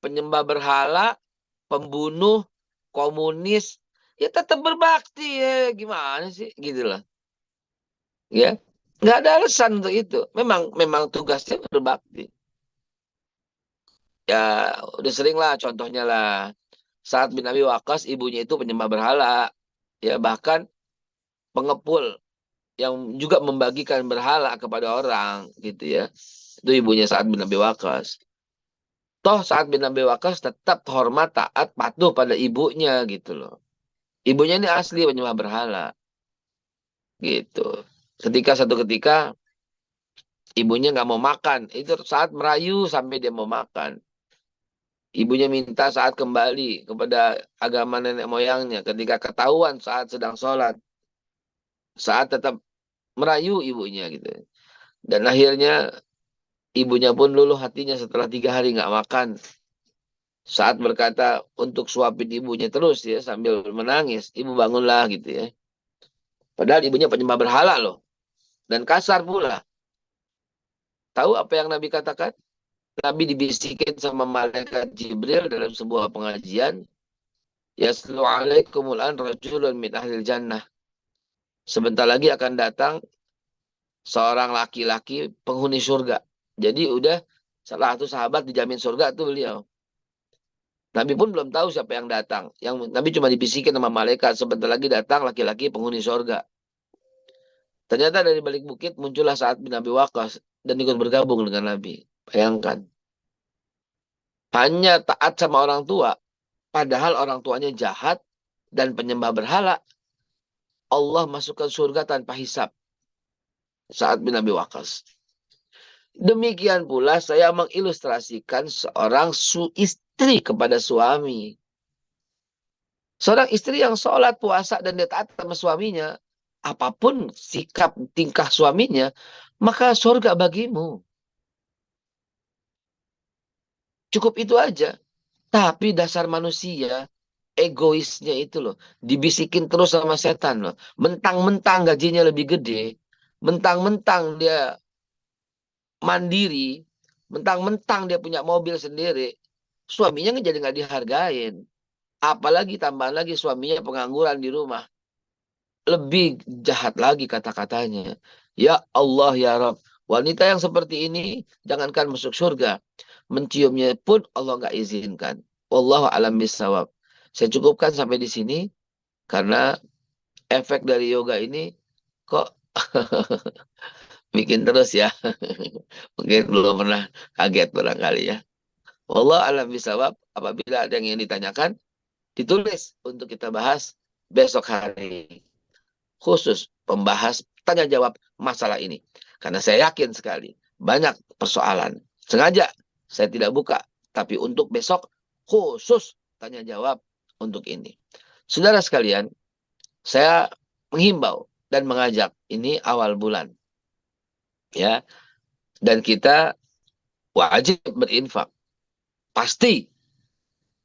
penyembah berhala, pembunuh, komunis. Ya tetap berbakti ya gimana sih? Gitu lah. Ya. Nggak ada alasan untuk itu. Memang tugasnya berbakti. Ya udah sering lah contohnya lah. Saat bin Abi Waqqas ibunya itu penyembah berhala. Ya bahkan pengepul yang juga membagikan berhala kepada orang gitu ya. Itu ibunya Sa'ad bin Abi Waqqas. Toh Sa'ad bin Abi Waqqas tetap hormat, taat, patuh pada ibunya gitu loh. Ibunya ini asli penyembah berhala gitu. Satu ketika ibunya nggak mau makan. Itu saat merayu sampai dia mau makan. Ibunya minta saat kembali kepada agama nenek moyangnya. Ketika ketahuan saat sedang sholat. Saat tetap merayu ibunya gitu. Dan akhirnya ibunya pun luluh hatinya setelah 3 hari nggak makan. Saat berkata untuk suapin ibunya terus ya sambil menangis. Ibu bangunlah gitu ya. Padahal ibunya penyembah berhala loh. Dan kasar pula. Tahu apa yang Nabi katakan? Nabi dibisikin sama malaikat Jibril dalam sebuah pengajian. Yaslu alaikumul an rajulun min ahlil jannah. Sebentar lagi akan datang seorang laki-laki penghuni surga. Jadi udah salah satu sahabat dijamin surga tuh beliau. Nabi pun belum tahu siapa yang datang. Yang Nabi cuma dibisikin sama malaikat. Sebentar lagi datang laki-laki penghuni surga. Ternyata dari balik bukit muncullah Sa'ad bin Abi Waqqas dan ikut bergabung dengan Nabi. Bayangkan. Hanya taat sama orang tua. Padahal orang tuanya jahat dan penyembah berhala. Allah masukkan surga tanpa hisab. Sa'ad bin Abi Waqqas. Demikian pula saya mengilustrasikan seorang istri kepada suami. Seorang istri yang sholat, puasa, dan dia taat sama suaminya. Apapun sikap, tingkah suaminya, maka surga bagimu. Cukup itu aja. Tapi dasar manusia, egoisnya itu loh. Dibisikin terus sama setan loh. Mentang-mentang gajinya lebih gede. Mentang-mentang dia mandiri. Mentang-mentang dia punya mobil sendiri. Suaminya jadi nggak dihargain. Apalagi tambahan lagi suaminya pengangguran di rumah. Lebih jahat lagi kata-katanya. Ya Allah ya Rabb. Wanita yang seperti ini jangankan masuk surga. Menciumnya pun Allah nggak izinkan. Wallahu alam bisawab. Saya cukupkan sampai di sini karena efek dari yoga ini kok bikin terus ya. Mungkin belum pernah kaget barangkali ya. Wallahu alam bisawab. Apabila ada yang ingin ditanyakan, ditulis untuk kita bahas besok hari. Khusus pembahas tanya jawab masalah ini. Karena saya yakin sekali banyak persoalan. Sengaja saya tidak buka. Tapi untuk besok khusus tanya jawab untuk ini. Saudara sekalian, saya menghimbau dan mengajak ini awal bulan. Ya, dan kita wajib berinfak. Pasti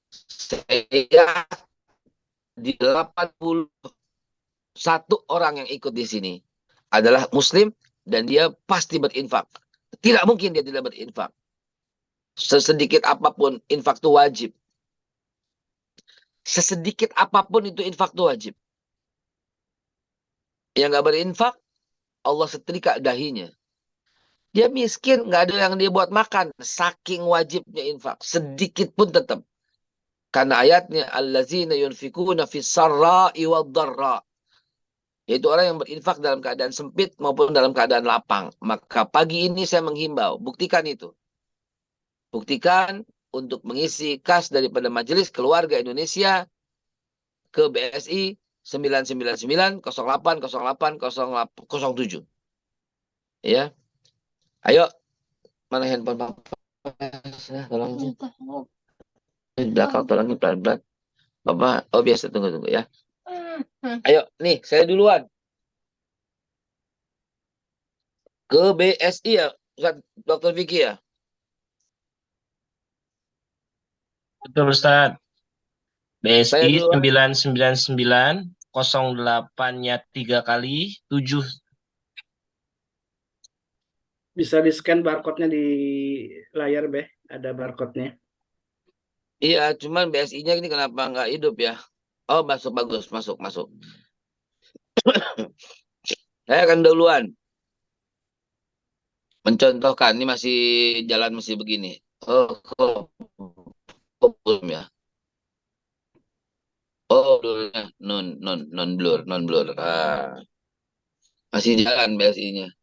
saya di 81 orang yang ikut di sini adalah muslim dan dia pasti berinfak. Tidak mungkin dia tidak berinfak. Sesedikit apapun infak itu wajib. Sesedikit apapun itu infak itu wajib. Yang nggak berinfak, Allah setrika dahinya. Dia miskin, nggak ada yang dia buat makan. Saking wajibnya infak. Sedikit pun tetap. Karena ayatnya, allazina yunfikuna fis sarra'i wad dharra. Yaitu orang yang berinfak dalam keadaan sempit maupun dalam keadaan lapang. Maka pagi ini saya menghimbau, buktikan itu. Buktikan untuk mengisi kas daripada Majelis Keluarga Indonesia ke BSI 999 08 08 07. Ya. Ayo, mana handphone Papa? Tolong di belakang, tolongin pelan-pelan. Bapak, oh biasa, tunggu ya. Ayo, nih, saya duluan. Ke BSI ya, Ustaz Dr. Vicky ya? Betul Ustaz. Saya BSI duluan. 999 08-nya 3 kali 7. Bisa di-scan barcode-nya di layar, Beh. Ada barcode-nya. Iya, cuman BSI-nya ini kenapa nggak hidup ya? Oh, masuk, bagus, masuk. Saya akan duluan mencontohkan, ini masih jalan masih begini. Belum ya. Oh, blurnya non blur. Masih jalan BSI-nya.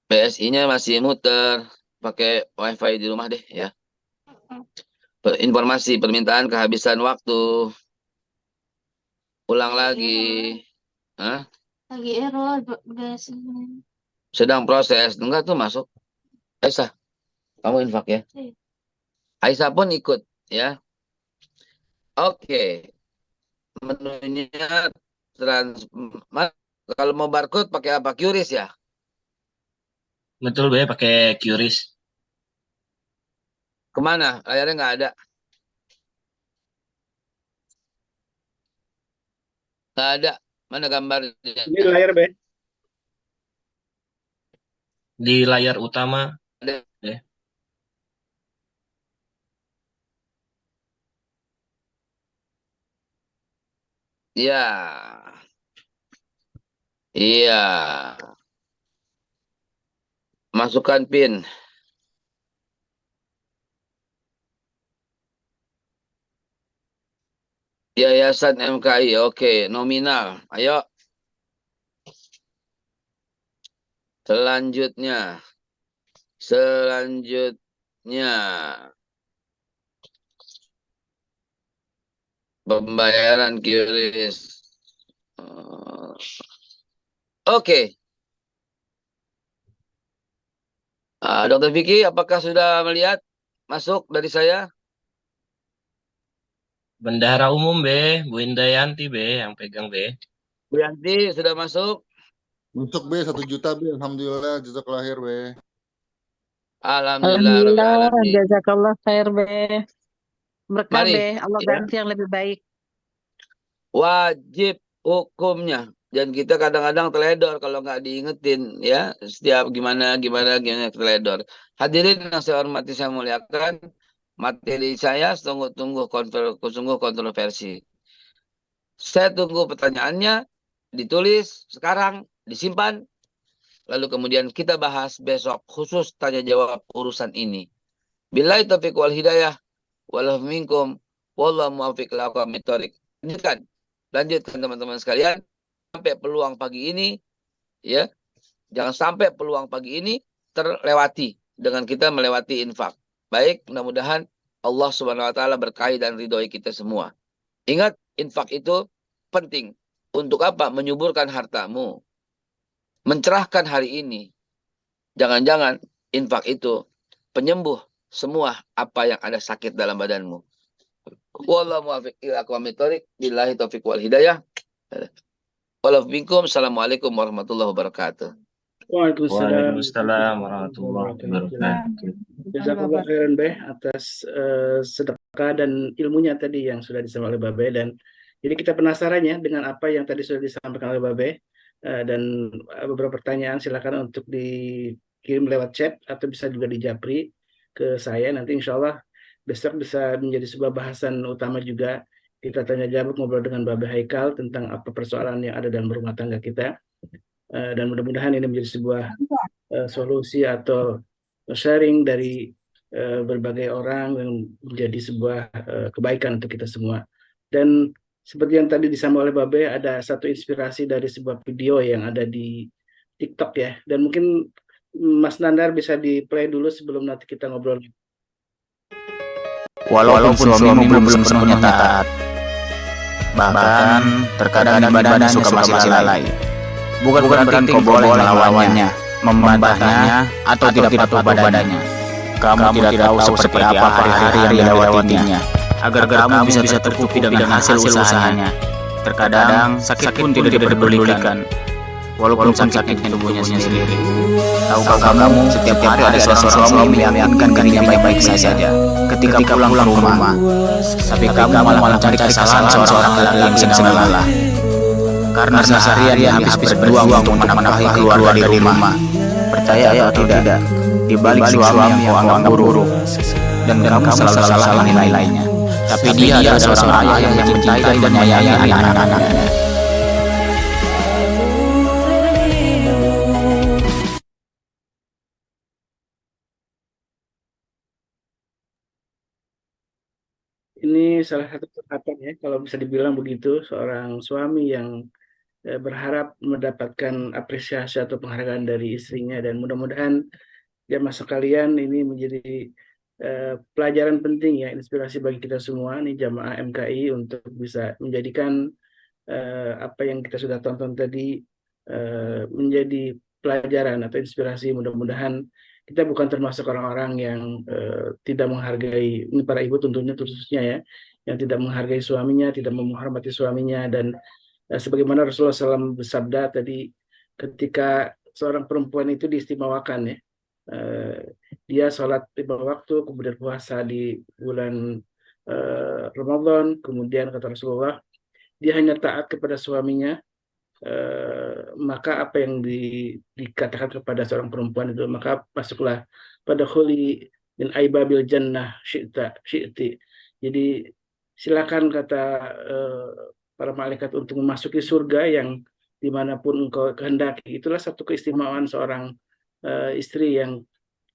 BSI-nya masih muter, pakai WiFi di rumah deh ya. Informasi permintaan kehabisan waktu. Ulang lagi. Hah? Lagi error BSI. Sedang proses. Enggak tuh masuk. Aisyah, kamu infak ya. Aisyah pun ikut ya. Oke. Menunya trans. Kalau mau barcode pakai apa? QRIS ya? Betul Be, pakai QRIS. Kemana? Layarnya nggak ada. Nggak ada. Mana gambarnya? Ini layar, Beh. Di layar utama. Ada. Be. Iya. Iya. Masukkan PIN. Yayasan MKI. Oke, nominal. Ayo. Selanjutnya. Pembayaran QRIS. Oke. Dr. Vicky, apakah sudah melihat masuk dari saya? Bendahara umum Be, Bu Indayanti Be yang pegang Be. Bu Yanti sudah masuk? Masuk B 1 juta B, alhamdulillah jazakallah khair B. Alhamdulillah, Alhamdulillah, Rabbil Alamin. jazakallah khair Be. Berkah Mari, Be, Allah ya. ganti yang lebih baik. Wajib hukumnya. Dan kita kadang-kadang teledor kalau nggak diingetin ya. Setiap gimana teledor. Hadirin yang saya hormati, saya muliakan, materi saya sungguh kontroversi. Saya tunggu pertanyaannya, ditulis sekarang, disimpan, lalu kemudian kita bahas besok khusus tanya jawab urusan ini. Billahi taufiq wal hidayah, walau minkum, wallahu muwaffiq ila aqwamit thoriq. Lanjutkan teman-teman sekalian, sampai peluang pagi ini, ya, jangan sampai peluang pagi ini terlewati dengan kita melewati infak. Baik, mudah-mudahan Allah Subhanahu wa taala berkahi dan ridhoi kita semua. Ingat, infak itu penting. Untuk apa? Menyuburkan hartamu. Mencerahkan hari ini. Jangan-jangan infak itu penyembuh semua apa yang ada sakit dalam badanmu. Wallahu muwaffiq ila aqwamit thoriq. Billahi taufiq wal hidayah. Assalamualaikum warahmatullahi wabarakatuh. Waalaikumsalam warahmatullahi wabarakatuh. Jazakallah khairan Beh atas sedekah dan ilmunya tadi yang sudah disampaikan oleh Babe. Dan jadi kita penasaran ya dengan apa yang tadi sudah disampaikan oleh Babe. Dan beberapa pertanyaan silakan untuk dikirim lewat chat atau bisa juga dijapri ke saya. Nanti insya Allah besok bisa menjadi sebuah bahasan utama juga. Kita tanya jawab ngobrol dengan Babe Haikal tentang apa persoalan yang ada dalam rumah tangga kita. Dan mudah-mudahan ini menjadi sebuah solusi atau sharing dari berbagai orang yang menjadi sebuah kebaikan untuk kita semua. Dan seperti yang tadi disampaikan oleh Babe, ada satu inspirasi dari sebuah video yang ada di TikTok ya. Dan mungkin Mas Nandar bisa di-play dulu sebelum nanti kita ngobrol. Walaupun suamimu belum sepenuhnya taat, Bahkan terkadang ibadahnya suka masih lalai. Bukan berarti kau boleh melawannya, membantahnya, atau tidak patuh padanya. Kamu tidak tahu seperti apa hari-hari yang dilewatinya, agar kamu bisa tercukupi dengan hasil usahanya. Terkadang sakit pun tidak diperdulikan, walaupun sakitnya tubuhnya sendiri. Tahukah kamu, setiap hari ada seorang suami yang meyakinkan dirinya baik-baik saja ketika pulang ke rumah, tapi kamu malah mencari kesalahan seorang lelaki yang sedang lelah. Karena seharian dia habis berjuang untuk menafkahi keluarga di rumah. Percaya atau tidak, di balik suami yang kau anggap buruk dan kamu selalu salah nilai-nilainya, tapi dia adalah seorang ayah yang mencintai dan menyayangi anak-anaknya. Ini salah satu catatan ya, kalau bisa dibilang begitu, seorang suami yang berharap mendapatkan apresiasi atau penghargaan dari istrinya, dan mudah-mudahan jamaah sekalian ini menjadi pelajaran penting ya, inspirasi bagi kita semua nih jamaah MKI untuk bisa menjadikan apa yang kita sudah tonton tadi menjadi pelajaran atau inspirasi. Mudah-mudahan kita bukan termasuk orang-orang yang tidak menghargai, ini para ibu tentunya khususnya ya, yang tidak menghargai suaminya, tidak menghormati suaminya. Dan sebagaimana Rasulullah SAW bersabda tadi, ketika seorang perempuan itu diistimewakan ya, dia sholat 5 waktu, kemudian puasa di bulan Ramadan, kemudian kata Rasulullah, dia hanya taat kepada suaminya, maka apa yang dikatakan kepada seorang perempuan itu, maka masuklah pada khuli min aibabil jannah syi'ti. Jadi silakan, kata para malaikat, untuk memasuki surga yang dimanapun engkau kehendaki. Itulah satu keistimewaan seorang istri yang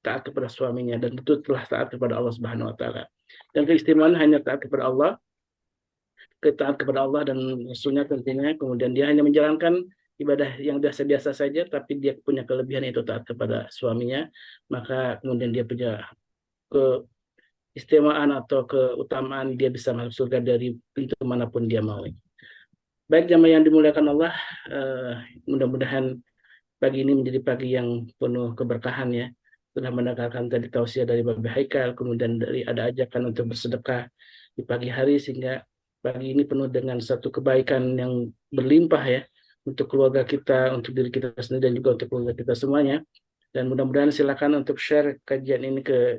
taat kepada suaminya dan betul telah taat kepada Allah Subhanahu wa taala. Dan keistimewaan hanya taat kepada Allah, ketaat kepada Allah dan Rasulnya tentunya, kemudian dia hanya menjalankan ibadah yang biasa-biasa saja, tapi dia punya kelebihan itu taat kepada suaminya, maka kemudian dia punya keistimewaan atau keutamaan, dia bisa masuk surga dari pintu manapun dia mau. Baik jamaah yang dimuliakan Allah, mudah-mudahan pagi ini menjadi pagi yang penuh keberkahan ya. Sudah mendengarkan tadi tausiah dari Bapak Haikal, kemudian dari ada ajakan untuk bersedekah di pagi hari, sehingga pagi ini penuh dengan satu kebaikan yang berlimpah ya, untuk keluarga kita, untuk diri kita sendiri, dan juga untuk keluarga kita semuanya. Dan mudah-mudahan silakan untuk share kajian ini ke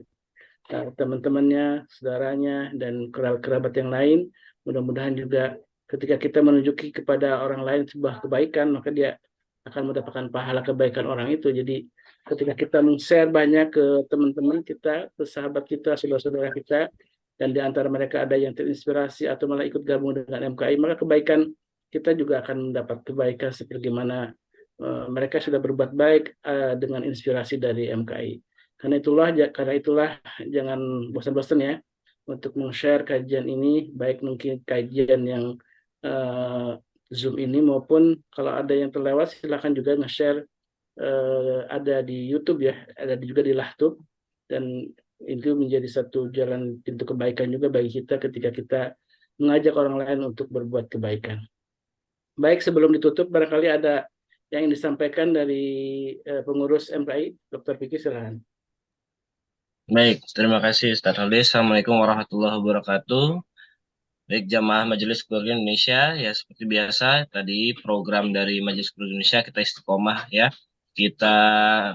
teman-temannya, saudaranya, dan kerabat yang lain. Mudah-mudahan juga ketika kita menunjuki kepada orang lain sebuah kebaikan, maka dia akan mendapatkan pahala kebaikan orang itu. Jadi ketika kita men-share banyak ke teman-teman kita, ke sahabat kita, saudara-saudara kita, dan di antara mereka ada yang terinspirasi atau malah ikut gabung dengan MKI, maka kebaikan kita juga akan mendapat kebaikan seperti mana mereka sudah berbuat baik dengan inspirasi dari MKI. Karena itulah jangan bosan-bosan ya untuk men-share kajian ini, baik mungkin kajian yang Zoom ini, maupun kalau ada yang terlewat silakan juga nge-share, ada di YouTube ya, ada juga di Lahtub, dan itu menjadi satu jalan pintu kebaikan juga bagi kita ketika kita mengajak orang lain untuk berbuat kebaikan. Baik, sebelum ditutup barangkali ada yang ingin disampaikan dari pengurus MKI, Dr. Vicky, silakan. Baik, terima kasih Ustaz Aldi. Assalamualaikum warahmatullahi wabarakatuh. Baik jamaah Majelis Keluarga Indonesia, ya seperti biasa tadi program dari Majelis Keluarga Indonesia kita istiqomah ya. Kita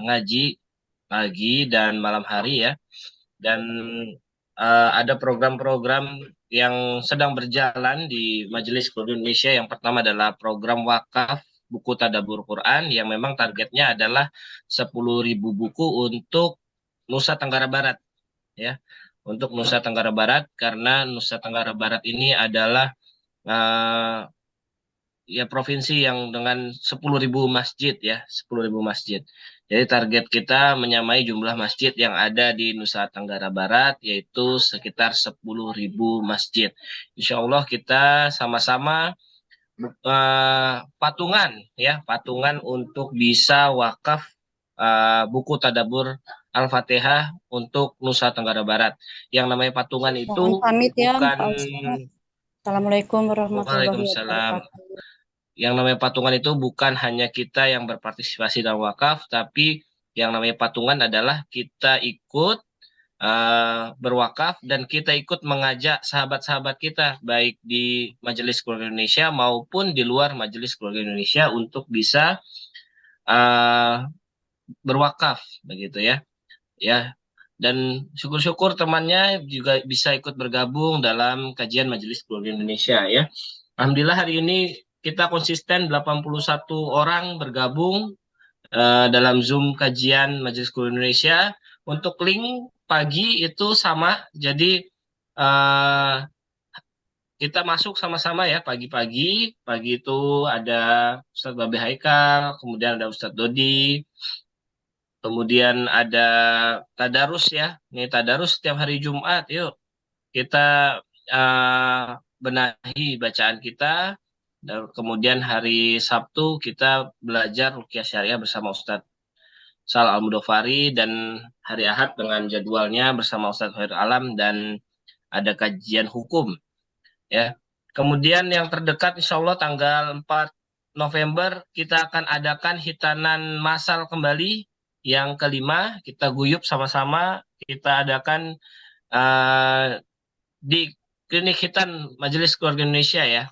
ngaji pagi dan malam hari ya. Dan ada program-program yang sedang berjalan di Majelis Keluarga Indonesia. Yang pertama adalah program wakaf buku Tadabbur Quran yang memang targetnya adalah 10.000 buku untuk Nusa Tenggara Barat ya. Untuk Nusa Tenggara Barat, karena Nusa Tenggara Barat ini adalah ya provinsi yang dengan 10.000 masjid ya, 10.000 masjid. Jadi target kita menyamai jumlah masjid yang ada di Nusa Tenggara Barat, yaitu sekitar 10.000 masjid. Insya Allah kita sama-sama patungan untuk bisa wakaf buku Tadabbur Al-Fatihah untuk Nusa Tenggara Barat. Yang namanya patungan itu pamit ya, bukan Pak Ustadz. Assalamualaikum warahmatullahi Waalaikumsalam. wabarakatuh. Yang namanya patungan itu bukan hanya kita yang berpartisipasi dalam wakaf, tapi yang namanya patungan adalah kita ikut berwakaf dan kita ikut mengajak sahabat-sahabat kita baik di Majelis Keluarga Indonesia maupun di luar Majelis Keluarga Indonesia untuk bisa uh, berwakaf begitu ya. Ya, dan syukur-syukur temannya juga bisa ikut bergabung dalam kajian Majelis Keluarga Indonesia ya. Alhamdulillah hari ini kita konsisten 81 orang bergabung dalam Zoom kajian Majelis Keluarga Indonesia. Untuk link pagi itu sama, jadi kita masuk sama-sama ya pagi-pagi. Pagi itu ada Ustadz Babe Haikal, kemudian ada Ustadz Dodi, kemudian ada tadarus ya. Ini tadarus setiap hari Jumat. Yuk kita benahi bacaan kita. Dan kemudian hari Sabtu kita belajar Ruqyah Syariah bersama Ustadz Sal Al-Mudofari, dan hari Ahad dengan jadwalnya bersama Ustadz Khair Alam dan ada kajian hukum ya. Kemudian yang terdekat insya Allah tanggal 4 November kita akan adakan hitanan massal kembali yang kelima. Kita guyup sama-sama, kita adakan di klinik hitan Majelis Keluarga Indonesia ya.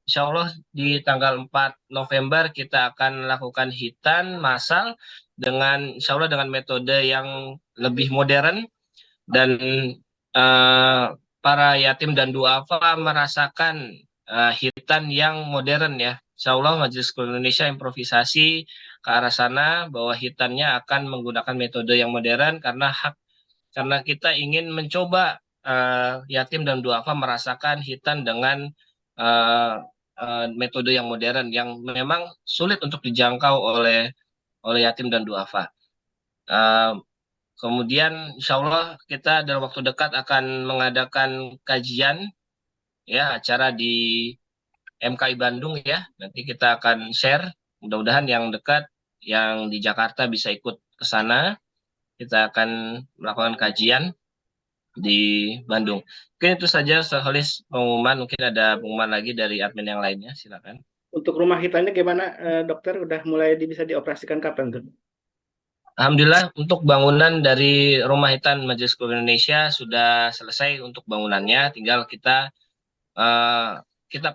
Insya Allah di tanggal 4 November kita akan lakukan hitan massal dengan insya Allah dengan metode yang lebih modern, dan para yatim dan duafa merasakan hitan yang modern ya. Insya Allah Majelis Keluarga Indonesia improvisasi ke arah sana bahwa hitannya akan menggunakan metode yang modern karena kita ingin mencoba yatim dan duafa merasakan hitan dengan metode yang modern yang memang sulit untuk dijangkau oleh yatim dan duafa. Kemudian insya Allah kita dalam waktu dekat akan mengadakan kajian ya, acara di MKI Bandung ya. Nanti kita akan share, mudah-mudahan yang dekat yang di Jakarta bisa ikut ke sana. Kita akan melakukan kajian di Bandung. Mungkin itu saja Ustaz pengumuman. Mungkin ada pengumuman lagi dari admin yang lainnya, silakan. Untuk rumah hitannya gimana, dokter? Udah mulai bisa dioperasikan kapan tuh? Alhamdulillah untuk bangunan dari Rumah Hitan Majelis Keluarga Indonesia sudah selesai untuk bangunannya. Tinggal kita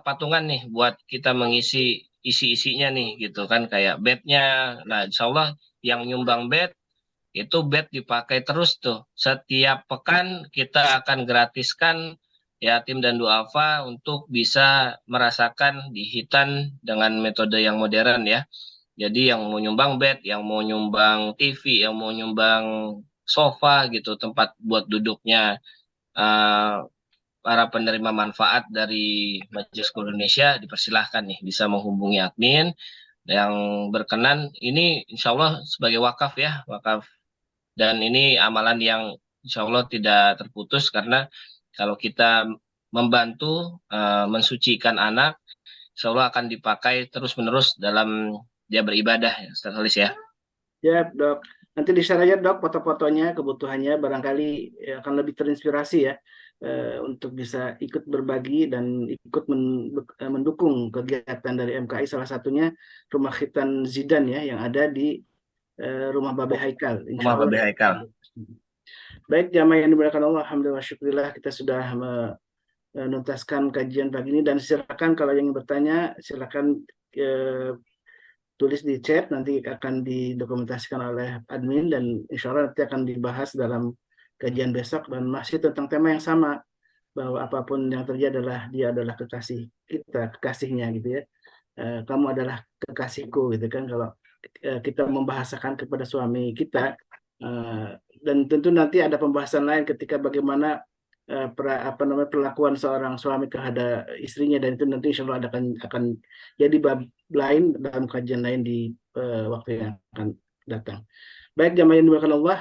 patungan nih buat kita mengisi isi-isinya nih gitu kan, kayak bednya. Nah insya Allah yang nyumbang bed itu bed dipakai terus tuh. Setiap pekan kita akan gratiskan yatim dan duafa untuk bisa merasakan di hitan dengan metode yang modern ya. Jadi yang mau nyumbang bed, yang mau nyumbang TV, yang mau nyumbang sofa gitu, tempat buat duduknya para penerima manfaat dari Majelis Keluarga Indonesia, dipersilahkan nih bisa menghubungi admin yang berkenan. Ini insya Allah sebagai wakaf ya, wakaf. Dan ini amalan yang insya Allah tidak terputus, karena kalau kita membantu mensucikan anak, insya Allah akan dipakai terus-menerus dalam dia beribadah ya, Ustaz Halis ya. Ya, Dok. Nanti di-share aja, Dok, foto-fotonya, kebutuhannya, barangkali akan lebih terinspirasi ya, untuk bisa ikut berbagi dan ikut mendukung kegiatan dari MKI, salah satunya Rumah Khitan Zidan ya, yang ada di Rumah Babe Haikal. Rumah Babe Haikal. Baik, jamaah yang dimuliakan Allah, alhamdulillah syukurillah kita sudah menuntaskan kajian pagi ini, dan silakan kalau yang ingin bertanya, silakan tulis di chat, nanti akan didokumentasikan oleh admin dan insya Allah nanti akan dibahas dalam kajian besok, dan masih tentang tema yang sama, bahwa apapun yang terjadi dia adalah kekasih kita, kekasihnya gitu ya. Kamu adalah kekasihku gitu kan, kalau kita membahasakan kepada suami kita, dan tentu nanti ada pembahasan lain ketika bagaimana perlakuan seorang suami terhadap istrinya, dan itu nanti insya Allah akan jadi bab lain dalam kajian lain di waktu yang akan datang. Baik, jamaah yang dimuliakan Allah,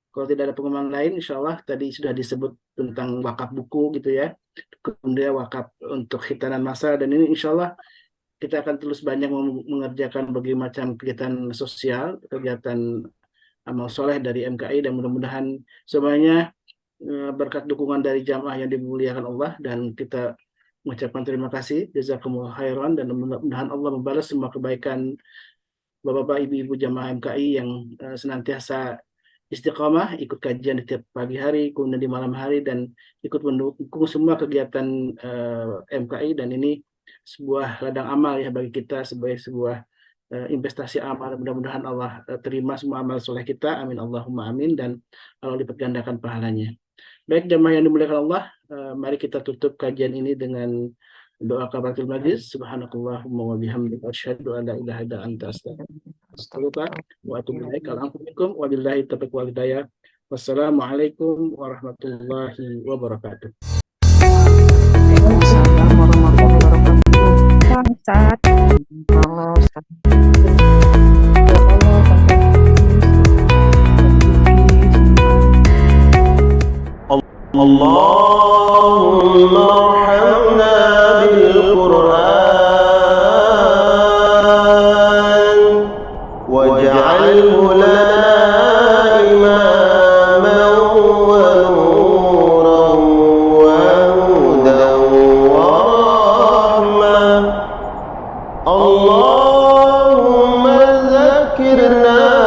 kalau tidak ada pengumuman lain, insya Allah tadi sudah disebut tentang wakaf buku gitu ya, kemudian wakaf untuk hitanan massal, dan ini insya Allah kita akan terus banyak mengerjakan berbagai macam kegiatan sosial, kegiatan amal soleh dari MKI, dan mudah-mudahan semuanya berkat dukungan dari jamaah yang dimuliakan Allah, dan kita mengucapkan terima kasih jazakumullah khairan, dan mudah-mudahan Allah membalas semua kebaikan Bapak-bapak, ibu-ibu jamaah MKI yang senantiasa istiqomah ikut kajian di tiap pagi hari, kemudian di malam hari, dan ikut mendukung semua kegiatan MKI, dan ini sebuah ladang amal ya bagi kita sebagai sebuah investasi amal. Mudah-mudahan Allah terima semua amal soleh kita, amin Allahumma amin, dan Allah lipat gandakan pahalanya. Baik jamaah yang dimuliakan Allah, mari kita tutup kajian ini dengan doa kafaratul majlis. Subhanakallahumma wa bihamdika asyhadu an la ilaha illa anta astaghfiruka wa atubu ilaik. Alhamdulillah wabillahi taufiq wal hidayah. Wassalamualaikum warahmatullahi wabarakatuh. Waalaikumsalam warahmatullahi wabarakatuh. Ustaz. Halo, Ustaz. Allahumma arhamna bil Qur'an waj'alhu lana imaman wa nuran wa hudan wa rahmah. Allahumma zakkirna